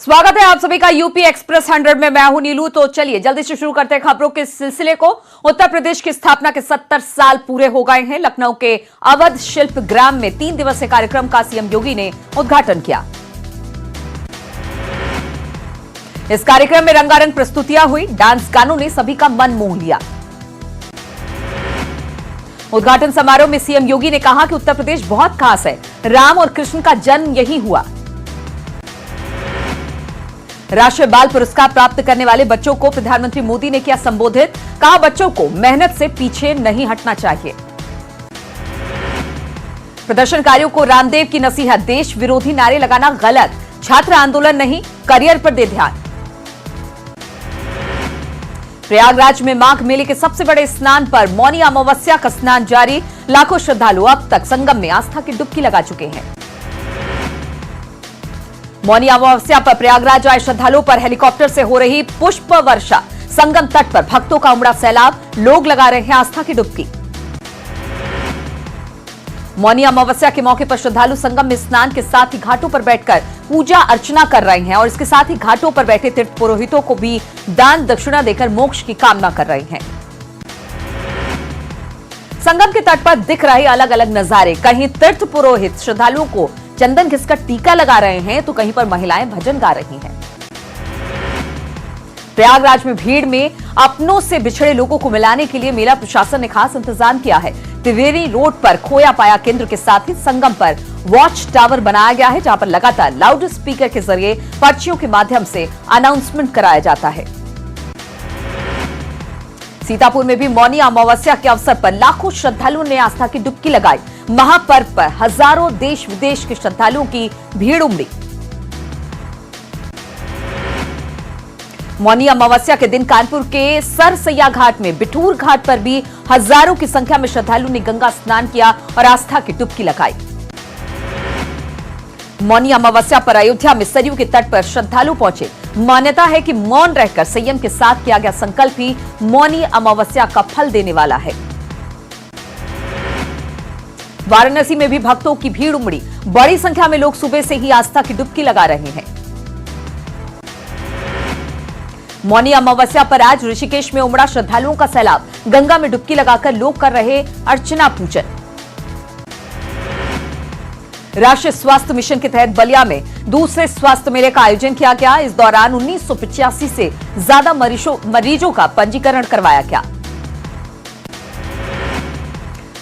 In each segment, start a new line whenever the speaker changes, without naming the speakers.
स्वागत है आप सभी का यूपी एक्सप्रेस 100 में। मैं हूं नीलू। तो चलिए जल्दी से शुरू करते हैं खबरों के सिलसिले को। उत्तर प्रदेश की स्थापना के 70 साल पूरे हो गए हैं। लखनऊ के अवध शिल्प ग्राम में 3 दिवसीय कार्यक्रम का सीएम योगी ने उद्घाटन किया। इस कार्यक्रम में रंगारंग प्रस्तुतियां हुई, डांस गानों ने सभी का मन मोह लिया। उद्घाटन समारोह में सीएम योगी ने कहा कि उत्तर प्रदेश बहुत खास है, राम और कृष्ण का जन्म यहीं हुआ। राष्ट्रीय बाल पुरस्कार प्राप्त करने वाले बच्चों को प्रधानमंत्री मोदी ने किया संबोधित। कहा बच्चों को मेहनत से पीछे नहीं हटना चाहिए। प्रदर्शनकारियों को रामदेव की नसीहत, देश विरोधी नारे लगाना गलत, छात्र आंदोलन नहीं, करियर पर दे ध्यान। प्रयागराज में माघ मेले के सबसे बड़े स्नान पर मौनी अमावस्या का स्नान जारी। लाखों श्रद्धालु अब तक संगम में आस्था की डुबकी लगा चुके हैं। मौनी अमावस्या पर प्रयागराज आए श्रद्धालुओं पर हेलीकॉप्टर से हो रही पुष्प वर्षा। संगम तट पर भक्तों का उमड़ा सैलाब, लोग लगा रहे हैं आस्था की डुबकी। मौनी अमावस्या के मौके पर श्रद्धालु संगम में स्नान के साथ ही घाटों पर बैठकर पूजा अर्चना कर रहे हैं और इसके साथ ही घाटों पर बैठे तीर्थ पुरोहितों को भी दान दक्षिणा देकर मोक्ष की कामना कर रहे हैं। संगम के तट पर दिख रहे अलग अलग नजारे, कहीं तीर्थ पुरोहित श्रद्धालुओं को चंदन घिसकर टीका लगा रहे हैं तो कहीं पर महिलाएं भजन गा रही हैं। प्रयागराज में भीड़ में अपनों से बिछड़े लोगों को मिलाने के लिए मेला प्रशासन ने खास इंतजाम किया है। त्रिवेणी रोड पर खोया पाया केंद्र के साथ ही संगम पर वॉच टावर बनाया गया है, जहां पर लगातार लाउड स्पीकर के जरिए पर्चियों के माध्यम से अनाउंसमेंट कराया जाता है। सीतापुर में भी मौनी अमावस्या के अवसर पर लाखों श्रद्धालुओं ने आस्था की डुबकी लगाई। महापर्व पर हजारों देश विदेश के श्रद्धालुओं की भीड़ उमड़ी। मौनी अमावस्या के दिन कानपुर के सरसैया घाट में बिठूर घाट पर भी हजारों की संख्या में श्रद्धालुओं ने गंगा स्नान किया और आस्था की डुबकी लगाई। मौनी अमावस्या पर अयोध्या में सरयू के तट पर श्रद्धालु पहुंचे। मान्यता है कि मौन रहकर संयम के साथ किया गया संकल्प ही मौनी अमावस्या का फल देने वाला है। वाराणसी में भी भक्तों की भीड़ उमड़ी। बड़ी संख्या में लोग सुबह से ही आस्था की डुबकी लगा रहे हैं। मौनी अमावस्या पर आज ऋषिकेश में उमड़ा श्रद्धालुओं का सैलाब। गंगा में डुबकी लगाकर लोग कर रहे अर्चना पूजन। राष्ट्रीय स्वास्थ्य मिशन के तहत बलिया में दूसरे स्वास्थ्य मेले का आयोजन किया गया। इस दौरान 1985 से ज्यादा मरीजों का पंजीकरण करवाया गया।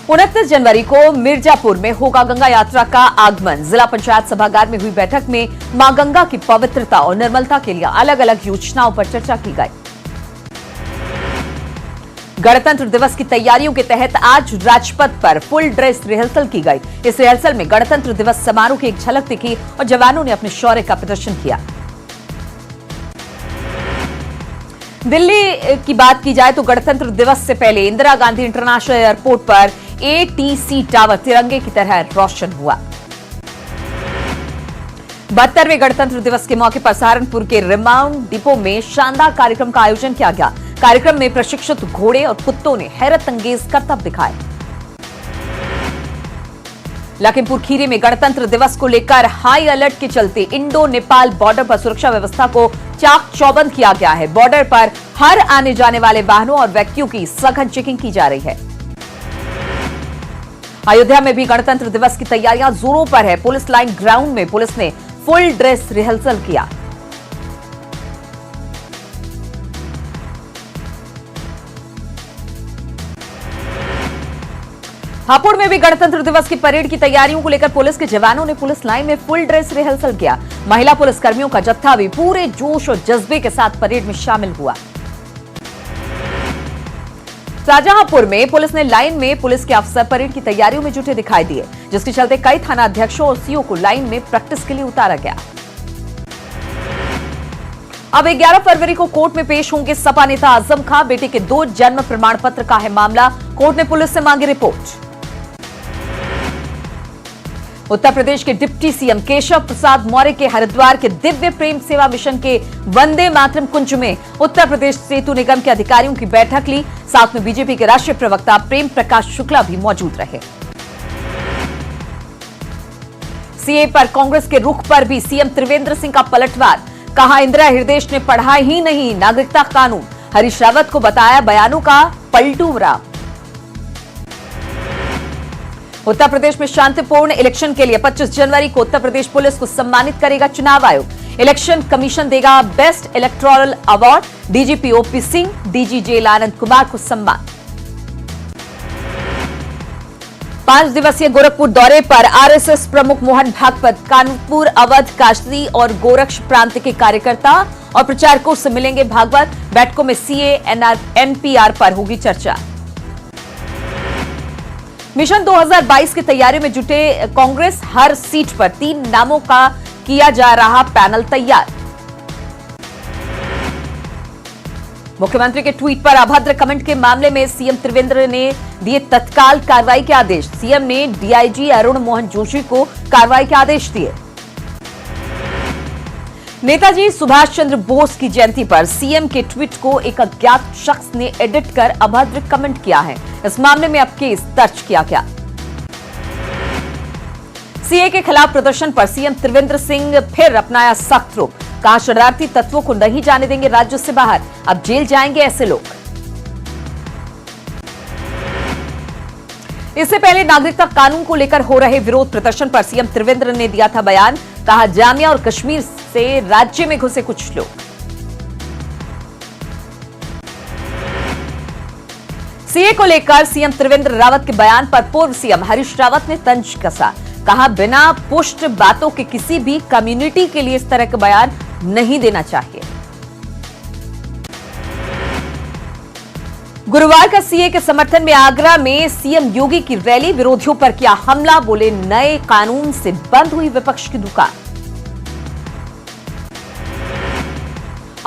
29 जनवरी को मिर्जापुर में होगा गंगा यात्रा का आगमन। जिला पंचायत सभागार में हुई बैठक में मां गंगा की पवित्रता और निर्मलता के लिए अलग अलग योजनाओं पर चर्चा की गई। गणतंत्र दिवस की तैयारियों के तहत आज राजपथ पर फुल ड्रेस रिहर्सल की गई। इस रिहर्सल में गणतंत्र दिवस समारोह की एक झलक दिखी और जवानों ने अपने शौर्य का प्रदर्शन किया। दिल्ली की बात की जाए तो गणतंत्र दिवस से पहले इंदिरा गांधी इंटरनेशनल एयरपोर्ट पर एटीसी टावर तिरंगे की तरह रोशन हुआ। 72वें गणतंत्र दिवस के मौके पर सहारनपुर के रिमाउंड डिपो में शानदार कार्यक्रम का आयोजन किया गया। कार्यक्रम में प्रशिक्षित घोड़े और कुत्तों ने हैरत अंगेज करतब दिखाए। लखीमपुर खीरी में गणतंत्र दिवस को लेकर हाई अलर्ट के चलते इंडो नेपाल बॉर्डर पर सुरक्षा व्यवस्था को चाक चौबंद किया गया है। बॉर्डर पर हर आने जाने वाले वाहनों और व्यक्तियों की सघन चेकिंग की जा रही है। अयोध्या में भी गणतंत्र दिवस की तैयारियां जोरों पर है। पुलिस लाइन ग्राउंड में पुलिस ने फुल ड्रेस रिहर्सल किया। हापुड़ में भी गणतंत्र दिवस की परेड की तैयारियों को लेकर पुलिस के जवानों ने पुलिस लाइन में फुल ड्रेस रिहर्सल किया। महिला पुलिसकर्मियों का जत्था भी पूरे जोश और जज्बे के साथ परेड में शामिल हुआ। शाहजहांपुर में पुलिस ने लाइन में पुलिस के अफसर परेड की तैयारियों में जुटे दिखाई दिए, जिसके चलते कई थाना अध्यक्षों और सीओ को लाइन में प्रैक्टिस के लिए उतारा गया। अब 11 फरवरी को कोर्ट में पेश होंगे सपा नेता आजम खां। बेटे के 2 जन्म प्रमाण पत्र का है मामला। कोर्ट ने पुलिस से मांगी रिपोर्ट। उत्तर प्रदेश के डिप्टी सीएम केशव प्रसाद मौर्य के हरिद्वार के दिव्य प्रेम सेवा मिशन के वंदे मातरम कुंज में उत्तर प्रदेश सेतु निगम के अधिकारियों की बैठक ली। साथ में बीजेपी के राष्ट्रीय प्रवक्ता प्रेम प्रकाश शुक्ला भी मौजूद रहे। सीए पर कांग्रेस के रुख पर भी सीएम त्रिवेंद्र सिंह का पलटवार। कहा इंदिरा हृदयेश ने पढ़ा ही नहीं नागरिकता कानून, हरीश रावत को बताया बयानों का पलटू राम। उत्तर प्रदेश में शांतिपूर्ण इलेक्शन के लिए 25 जनवरी को उत्तर प्रदेश पुलिस को सम्मानित करेगा चुनाव आयोग। इलेक्शन कमीशन देगा best electoral award, DGP OP Singh, DG jail Anand Kumar को सम्मान। 5 दिवसीय गोरखपुर दौरे पर आरएसएस प्रमुख मोहन भागवत, कानपुर, अवध, काशी और गोरक्ष प्रांत के कार्यकर्ता और प्रचारकों से मिलेंगे भागवत। बैठकों में सीए, एनपीआर पर होगी चर्चा। मिशन 2022 की तैयारियों में जुटे कांग्रेस, हर सीट पर 3 नामों का किया जा रहा पैनल तैयार। मुख्यमंत्री के ट्वीट पर अभद्र कमेंट के मामले में सीएम त्रिवेंद्र ने दिए तत्काल कार्रवाई के आदेश। सीएम ने डीआईजी अरुण मोहन जोशी को कार्रवाई के आदेश दिए। नेताजी सुभाष चंद्र बोस की जयंती पर सीएम के ट्वीट को एक अज्ञात शख्स ने एडिट कर अभद्र कमेंट किया है। इस मामले में अब केस दर्ज किया गया। सीए के खिलाफ प्रदर्शन पर सीएम त्रिवेंद्र सिंह फिर अपनाया सख्त रुख, कहा शरारती तत्वों को नहीं जाने देंगे राज्य से बाहर, अब जेल जाएंगे ऐसे लोग। इससे पहले नागरिकता कानून को लेकर हो रहे विरोध प्रदर्शन पर सीएम त्रिवेंद्र ने दिया था बयान, कहा जामिया और कश्मीर से राज्य में घुसे कुछ लोग। सीए को लेकर सीएम त्रिवेंद्र रावत के बयान पर पूर्व सीएम हरीश रावत ने तंज कसा, कहा बिना पुष्ट बातों के किसी भी कम्युनिटी के लिए इस तरह का बयान नहीं देना चाहिए। गुरुवार का सीए के समर्थन में आगरा में सीएम योगी की रैली, विरोधियों पर किया हमला, बोले नए कानून से बंद हुई विपक्ष की दुकान।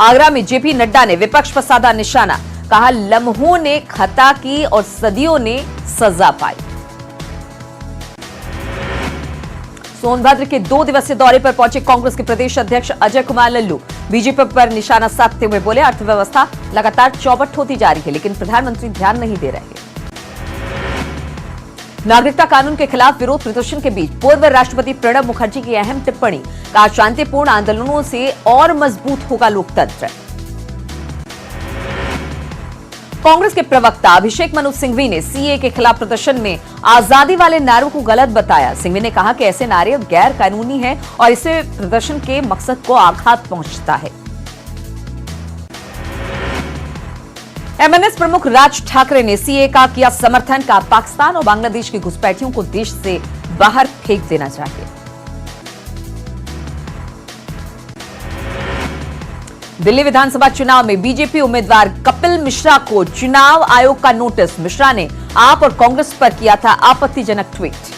आगरा में जेपी नड्डा ने विपक्ष पर साधा निशाना, कहा लम्हों ने खता की और सदियों ने सजा पाई। सोनभद्र के 2 दिवसीय दौरे पर पहुंचे कांग्रेस के प्रदेश अध्यक्ष अजय कुमार लल्लू, बीजेपी पर निशाना साधते हुए बोले अर्थव्यवस्था लगातार चौपट होती जा रही है, लेकिन प्रधानमंत्री ध्यान नहीं दे रहे। नागरिकता कानून के खिलाफ विरोध प्रदर्शन के बीच पूर्व राष्ट्रपति प्रणब मुखर्जी की अहम टिप्पणी, कहा शांतिपूर्ण आंदोलनों से और मजबूत होगा लोकतंत्र। कांग्रेस के प्रवक्ता अभिषेक मनु सिंघवी ने सीए के खिलाफ प्रदर्शन में आजादी वाले नारों को गलत बताया। सिंघवी ने कहा कि ऐसे नारे गैर कानूनी हैं और इससे प्रदर्शन के मकसद को आघात पहुंचता है। एमएनएस प्रमुख राज ठाकरे ने सीए का किया समर्थन, कहा पाकिस्तान और बांग्लादेश की घुसपैठियों को देश से बाहर फेंक देना चाहिए। दिल्ली विधानसभा चुनाव में बीजेपी उम्मीदवार कपिल मिश्रा को चुनाव आयोग का नोटिस, मिश्रा ने आप और कांग्रेस पर किया था आपत्तिजनक ट्वीट।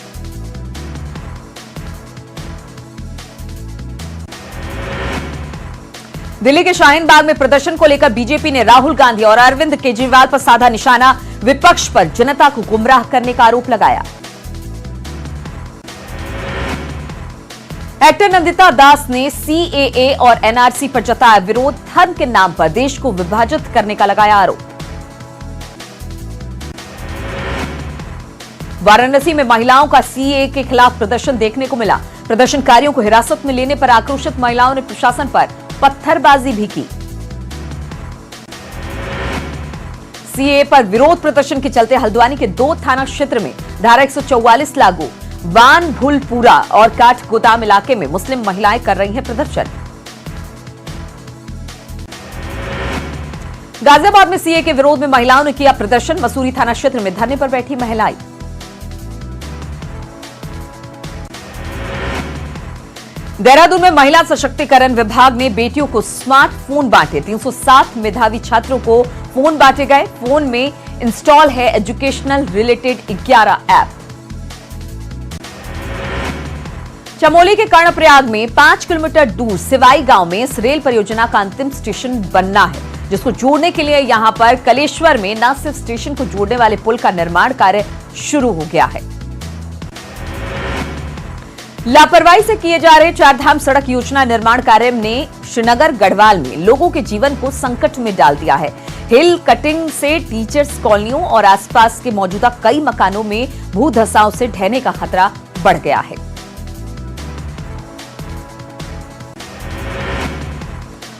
दिल्ली के शाहीन बाग में प्रदर्शन को लेकर बीजेपी ने राहुल गांधी और अरविंद केजरीवाल पर साधा निशाना, विपक्ष पर जनता को गुमराह करने का आरोप लगाया। एक्टर नंदिता दास ने सीएए और एनआरसी पर जताया विरोध, धर्म के नाम पर देश को विभाजित करने का लगाया आरोप। वाराणसी में महिलाओं का सीएए के खिलाफ प्रदर्शन देखने को मिला। प्रदर्शनकारियों को हिरासत में लेने पर आक्रोशित महिलाओं ने प्रशासन पर पत्थरबाजी भी की। सीएए पर विरोध प्रदर्शन के चलते हल्द्वानी के 2 थाना क्षेत्र में धारा 144 लागू, वान भूलपुरा और काठ गोदाम इलाके में मुस्लिम महिलाएं कर रही हैं प्रदर्शन। गाजियाबाद में सीए के विरोध में महिलाओं ने किया प्रदर्शन, मसूरी थाना क्षेत्र में धरने पर बैठी महिलाएं। देहरादून में महिला सशक्तिकरण विभाग ने बेटियों को स्मार्टफोन बांटे, 307 मेधावी छात्रों को फोन बांटे गए। फोन में इंस्टॉल है एजुकेशनल रिलेटेड 11 ऐप। चमोली के कर्णप्रयाग में 5 किलोमीटर दूर सिवाई गांव में इस रेल परियोजना का अंतिम स्टेशन बनना है, जिसको जोड़ने के लिए यहां पर कलेश्वर में न सिर्फ स्टेशन को जोड़ने वाले पुल का निर्माण कार्य शुरू हो गया है। लापरवाही से किए जा रहे 4 धाम सड़क योजना निर्माण कार्य ने श्रीनगर गढ़वाल में लोगों के जीवन को संकट में डाल दिया है। हिल कटिंग से टीचर्स कॉलोनियों और आसपास के मौजूदा कई मकानों में भू धसाव से ढहने का खतरा बढ़ गया है।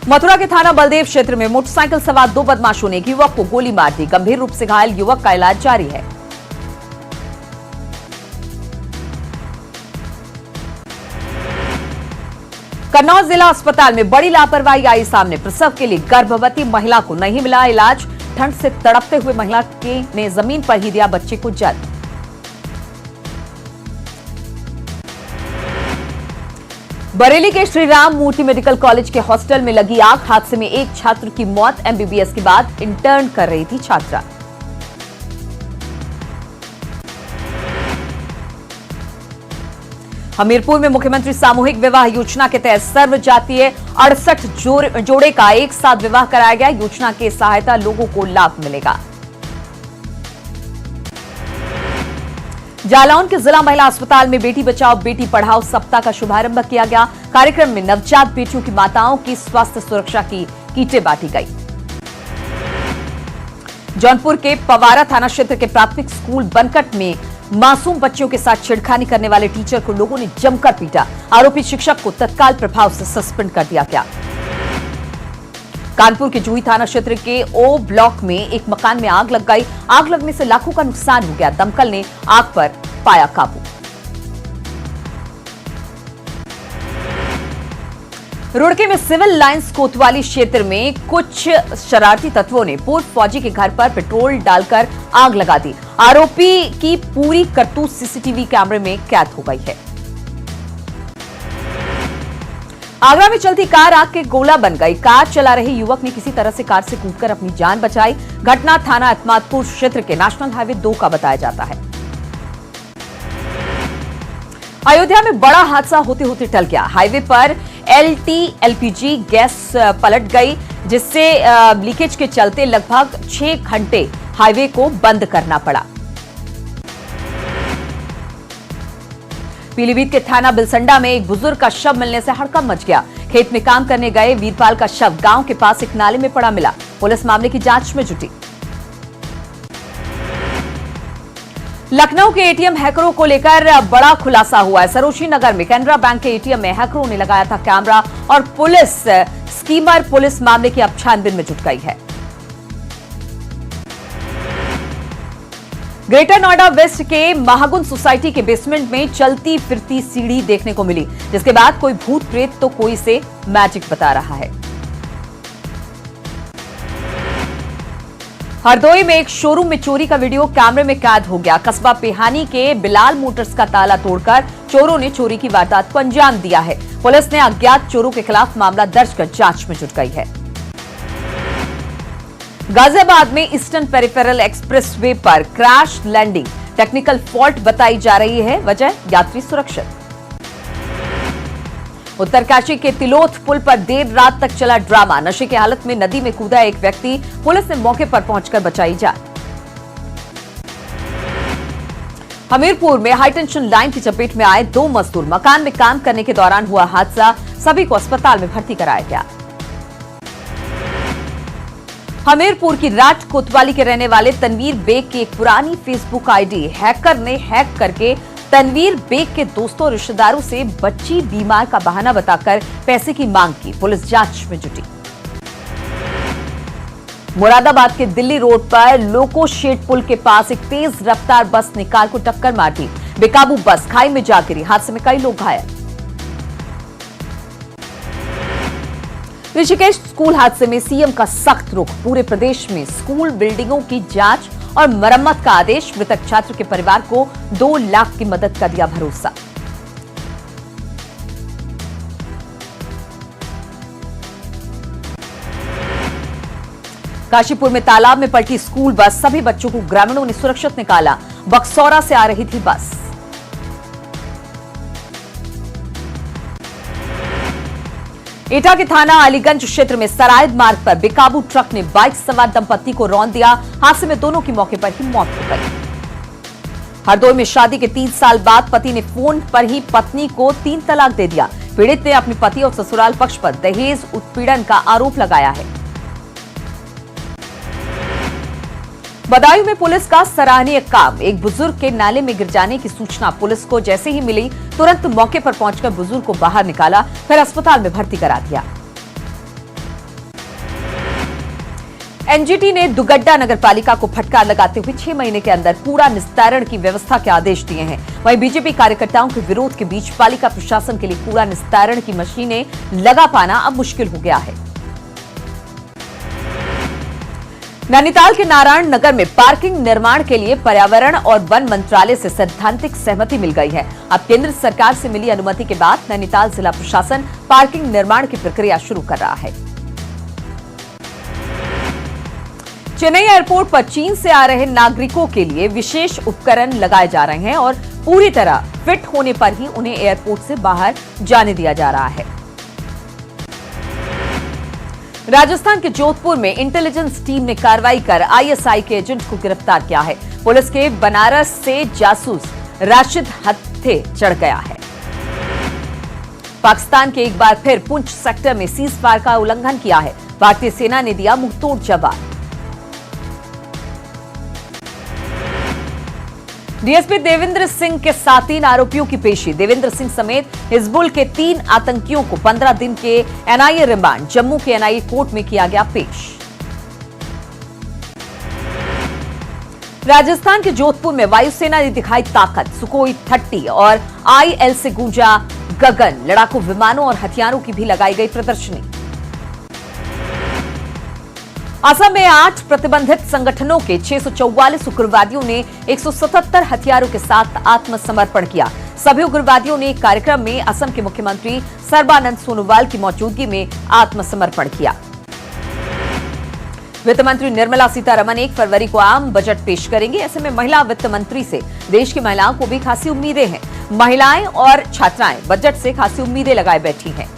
मथुरा के थाना बलदेव क्षेत्र में मोटरसाइकिल सवार 2 बदमाशों ने एक युवक को गोली मार दी। गंभीर रूप से घायल युवक का इलाज जारी है। कन्नौज जिला अस्पताल में बड़ी लापरवाही आई सामने। प्रसव के लिए गर्भवती महिला को नहीं मिला इलाज। ठंड से तड़पते हुए महिला ने जमीन पर ही दिया बच्चे को जन्म। बरेली के श्री राम मूर्ति मेडिकल कॉलेज के हॉस्टल में लगी आग। हादसे में एक छात्र की मौत। एमबीबीएस के बाद इंटर्न कर रही थी छात्रा। हमीरपुर में मुख्यमंत्री सामूहिक विवाह योजना के तहत सर्व जातीय 68 जोड़े का एक साथ विवाह कराया गया। योजना की सहायता लोगों को लाभ मिलेगा। जालौन के जिला महिला अस्पताल में बेटी बचाओ बेटी पढ़ाओ सप्ताह का शुभारंभ किया गया। कार्यक्रम में नवजात बेटियों की माताओं की स्वास्थ्य सुरक्षा की किटें बांटी गई। जौनपुर के पवारा थाना क्षेत्र के प्राथमिक स्कूल बनकट में मासूम बच्चों के साथ छेड़खानी करने वाले टीचर को लोगों ने जमकर पीटा। आरोपी शिक्षक को तत्काल प्रभाव से सस्पेंड कर दिया गया। कानपुर के जूही थाना क्षेत्र के ओ ब्लॉक में एक मकान में आग लग गई। आग लगने से लाखों का नुकसान हो गया। दमकल ने आग पर पाया काबू। रुड़की में सिविल लाइंस कोतवाली क्षेत्र में कुछ शरारती तत्वों ने पूर्व फौजी के घर पर पेट्रोल डालकर आग लगा दी। आरोपी की पूरी करतूत सीसीटीवी कैमरे में कैद हो गई है। आगरा में चलती कार आग के गोला बन गई। कार चला रहे युवक ने किसी तरह से कार से कूदकर अपनी जान बचाई। घटना थाना अहमदपुर क्षेत्र के नेशनल हाईवे 2 का बताया जाता है। अयोध्या में बड़ा हादसा होते होते टल गया। हाईवे पर एलपीजी गैस पलट गई, जिससे लीकेज के चलते लगभग 6 घंटे हाईवे को बंद करना पड़ा। पीलीभीत के थाना बिलसंडा में एक बुजुर्ग का शव मिलने से हड़कंप मच गया। खेत में काम करने गए वीरपाल का शव गांव के पास एक नाले में पड़ा मिला। पुलिस मामले की जांच में जुटी। लखनऊ के एटीएम हैकरों को लेकर बड़ा खुलासा हुआ है। सरोजनी नगर में कैनरा बैंक के एटीएम में हैकरों ने लगाया था कैमरा और पुलिस मामले की अब छानबीन में जुट गई है। ग्रेटर नोएडा वेस्ट के महागुन सोसाइटी के बेसमेंट में चलती फिरती सीढ़ी देखने को मिली, जिसके बाद कोई भूत प्रेत तो कोई इसे मैजिक बता रहा है। हरदोई में एक शोरूम में चोरी का वीडियो कैमरे में कैद हो गया। कस्बा पेहानी के बिलाल मोटर्स का ताला तोड़कर चोरों ने चोरी की वारदात को अंजाम दिया है। पुलिस ने अज्ञात चोरों के खिलाफ मामला दर्ज कर जांच में जुट गई है। गाजियाबाद में ईस्टर्न पेरिफेरल एक्सप्रेसवे पर क्रैश लैंडिंग, टेक्निकल फॉल्ट बताई जा रही है, वजह यात्री सुरक्षित। उत्तरकाशी के तिलोथ पुल पर देर रात तक चला ड्रामा। नशे की हालत में नदी में कूदा एक व्यक्ति, पुलिस ने मौके पर पहुंचकर बचाई जान। हमीरपुर में हाईटेंशन लाइन की चपेट में आए 2 मजदूर। मकान में काम करने के दौरान हुआ हादसा, सभी को अस्पताल में भर्ती कराया गया। हमीरपुर की राट कोतवाली के रहने वाले तनवीर बेग की एक पुरानी फेसबुक आईडी हैकर ने हैक करके तनवीर बेग के दोस्तों और रिश्तेदारों से बच्ची बीमार का बहाना बताकर पैसे की मांग की। पुलिस जांच में जुटी। मुरादाबाद के दिल्ली रोड पर लोको शेड पुल के पास एक तेज रफ्तार बस ने कार को टक्कर मार दी। बेकाबू बस खाई में जा गिरी। हादसे में कई लोग घायल। ऋषिकेश स्कूल हादसे में सीएम का सख्त रुख। पूरे प्रदेश में स्कूल बिल्डिंगों की जांच और मरम्मत का आदेश। मृतक छात्र के परिवार को 2 लाख की मदद का दिया भरोसा। काशीपुर में तालाब में पलटी स्कूल बस, सभी बच्चों को ग्रामीणों ने सुरक्षित निकाला। बक्सौरा से आ रही थी बस। एटा के थाना अलीगंज क्षेत्र में सरायद मार्ग पर बेकाबू ट्रक ने बाइक सवार दंपत्ति को रौंद दिया। हादसे में दोनों की मौके पर ही मौत हो गई। हरदोई में शादी के 3 साल बाद पति ने फोन पर ही पत्नी को 3 तलाक दे दिया। पीड़ित ने अपने पति और ससुराल पक्ष पर दहेज उत्पीड़न का आरोप लगाया है। बदायूं में पुलिस का सराहनीय काम। एक बुजुर्ग के नाले में गिर जाने की सूचना पुलिस को जैसे ही मिली, तुरंत मौके पर पहुंचकर बुजुर्ग को बाहर निकाला, फिर अस्पताल में भर्ती करा दिया। एनजीटी ने दुगड्डा नगरपालिका को फटकार लगाते हुए 6 महीने के अंदर कूड़ा निस्तारण की व्यवस्था के आदेश दिए हैं। वहीं बीजेपी कार्यकर्ताओं के विरोध के बीच पालिका प्रशासन के लिए कूड़ा निस्तारण की मशीनें लगा पाना अब मुश्किल हो गया है। नैनीताल के नारायण नगर में पार्किंग निर्माण के लिए पर्यावरण और वन मंत्रालय से सैद्धांतिक सहमति मिल गई है। अब केंद्र सरकार से मिली अनुमति के बाद नैनीताल जिला प्रशासन पार्किंग निर्माण की प्रक्रिया शुरू कर रहा है। चेन्नई एयरपोर्ट पर चीन से आ रहे नागरिकों के लिए विशेष उपकरण लगाए जा रहे हैं और पूरी तरह फिट होने पर ही उन्हें एयरपोर्ट से बाहर जाने दिया जा रहा है। राजस्थान के जोधपुर में इंटेलिजेंस टीम ने कार्रवाई कर आईएसआई के एजेंट को गिरफ्तार किया है। पुलिस के बनारस से जासूस राशिद हत्थे चढ़ गया है। पाकिस्तान के एक बार फिर पुंछ सेक्टर में सीज फायर का उल्लंघन किया है। भारतीय सेना ने दिया मुंहतोड़ जवाब। डीएसपी देवेंद्र सिंह के साथ 3 आरोपियों की पेशी। देवेंद्र सिंह समेत हिजबुल के 3 आतंकियों को 15 दिन के एनआईए रिमांड जम्मू के एनआईए कोर्ट में किया गया पेश। राजस्थान के जोधपुर में वायुसेना ने दिखाई ताकत। सुखोई 30 और आईएल से गूंजा गगन। लड़ाकू विमानों और हथियारों की भी लगाई गई प्रदर्शनी। असम में 8 प्रतिबंधित संगठनों के 644 उग्रवादियों ने 177 हथियारों के साथ आत्मसमर्पण किया। सभी उग्रवादियों ने एक कार्यक्रम में असम के मुख्यमंत्री सर्बानंद सोनोवाल की मौजूदगी में आत्मसमर्पण किया। वित्त मंत्री निर्मला सीतारमण 1 फरवरी को आम बजट पेश करेंगे। ऐसे में महिला वित्त मंत्री से देश की महिलाओं को भी खासी उम्मीदें हैं। महिलाएं और छात्राएं बजट से खासी उम्मीदें लगाए बैठी हैं।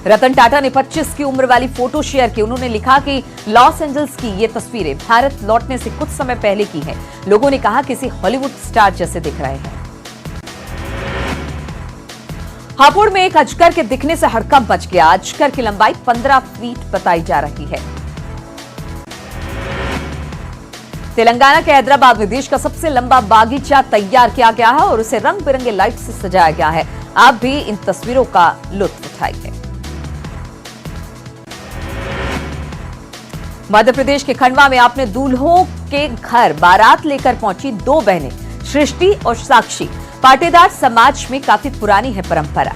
रतन टाटा ने 25 की उम्र वाली फोटो शेयर की। उन्होंने लिखा कि लॉस एंजल्स की ये तस्वीरें भारत लौटने से कुछ समय पहले की हैं। लोगों ने कहा किसी हॉलीवुड स्टार जैसे दिख रहे हैं। हापुड़ में एक अजगर के दिखने से हड़कंप मच गया। अजगर की लंबाई 15 फीट बताई जा रही है। तेलंगाना के हैदराबाद में देश का सबसे लंबा बागीचा तैयार किया गया है और उसे रंग बिरंगे लाइट से सजाया गया है। आप भी इन तस्वीरों का लुत्फ उठाइए। मध्य प्रदेश के खंडवा में अपने दूल्हों के घर बारात लेकर पहुंची 2 बहनें, सृष्टि और साक्षी। पाटीदार समाज में काफी पुरानी है परंपरा।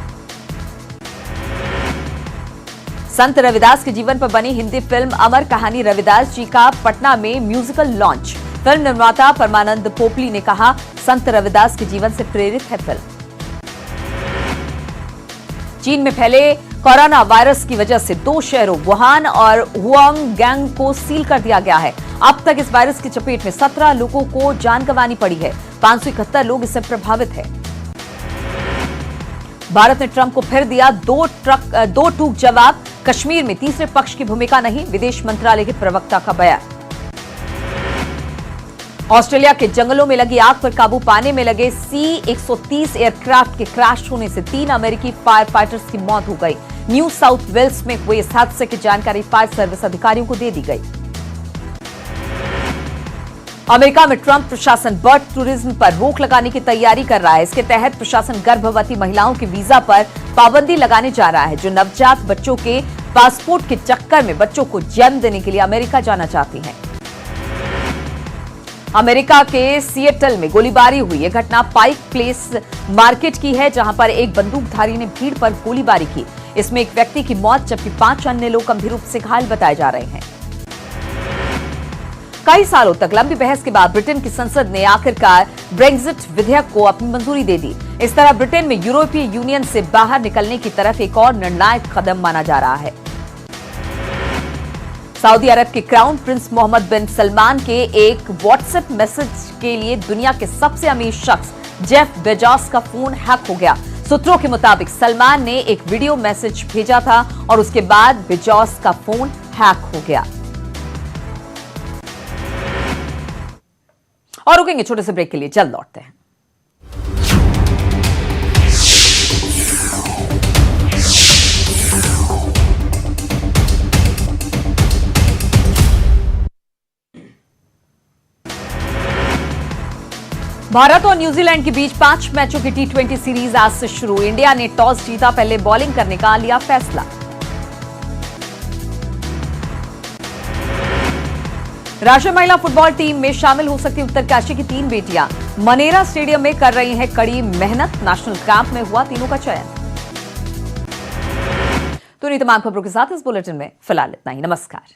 संत रविदास के जीवन पर बनी हिंदी फिल्म अमर कहानी रविदास जी का पटना में म्यूजिकल लॉन्च। फिल्म निर्माता परमानंद पोपली ने कहा, संत रविदास के जीवन से प्रेरित है फिल्म। चीन में फैले कोरोना वायरस की वजह से 2 शहरों वुहान और हुआंगयांग को सील कर दिया गया है। अब तक इस वायरस की चपेट में 17 लोगों को जान गंवानी पड़ी है। 571 लोग इससे प्रभावित हैं। भारत ने ट्रंप को फिर दिया 2 टूक जवाब। कश्मीर में तीसरे पक्ष की भूमिका नहीं, विदेश मंत्रालय के प्रवक्ता का बयान। ऑस्ट्रेलिया के जंगलों में लगी आग पर काबू पाने में लगे C-130 एयरक्राफ्ट के क्रैश होने से 3 अमेरिकी फायर फाइटर्स की मौत हो गई। न्यू साउथ वेल्स में हुए इस हादसे की जानकारी फायर सर्विस अधिकारियों को दे दी गई। अमेरिका में ट्रंप प्रशासन बर्ड टूरिज्म पर रोक लगाने की तैयारी कर रहा है। इसके तहत प्रशासन गर्भवती महिलाओं के वीजा पर पाबंदी लगाने जा रहा है, जो नवजात बच्चों के पासपोर्ट के चक्कर में बच्चों को जन्म देने के लिए अमेरिका जाना चाहती हैं। अमेरिका के सिएटल में गोलीबारी हुई। यह घटना पाइक प्लेस मार्केट की है, जहां पर एक बंदूकधारी ने भीड़ पर गोलीबारी की। इसमें एक व्यक्ति की मौत जबकि 5 अन्य लोग गंभीर रूप से घायल बताए जा रहे हैं। कई सालों तक लंबी बहस के बाद ब्रिटेन की संसद ने आखिरकार ब्रेक्जिट विधेयक को अपनी मंजूरी दे दी। इस तरह ब्रिटेन में यूरोपीय यूनियन से बाहर निकलने की तरफ एक और निर्णायक कदम माना जा रहा है। सऊदी अरब के क्राउन प्रिंस मोहम्मद बिन सलमान के एक व्हाट्सएप मैसेज के लिए दुनिया के सबसे अमीर शख्स जेफ बेजोस का फोन हैक हो गया। सूत्रों के मुताबिक सलमान ने एक वीडियो मैसेज भेजा था और उसके बाद बेजोस का फोन हैक हो गया। और रुकेंगे छोटे से ब्रेक के लिए, जल्द लौटते हैं। भारत और न्यूजीलैंड के बीच 5 मैचों की T20 सीरीज आज से शुरू। इंडिया ने टॉस जीता, पहले बॉलिंग करने का लिया फैसला। राष्ट्रीय महिला फुटबॉल टीम में शामिल हो सकती उत्तरकाशी की 3 बेटियां मनेरा स्टेडियम में कर रही हैं कड़ी मेहनत। नेशनल कैंप में हुआ तीनों का चयन। तो इन्हीं तमाम खबरों के साथ इस बुलेटिन में फिलहाल इतना ही। नमस्कार।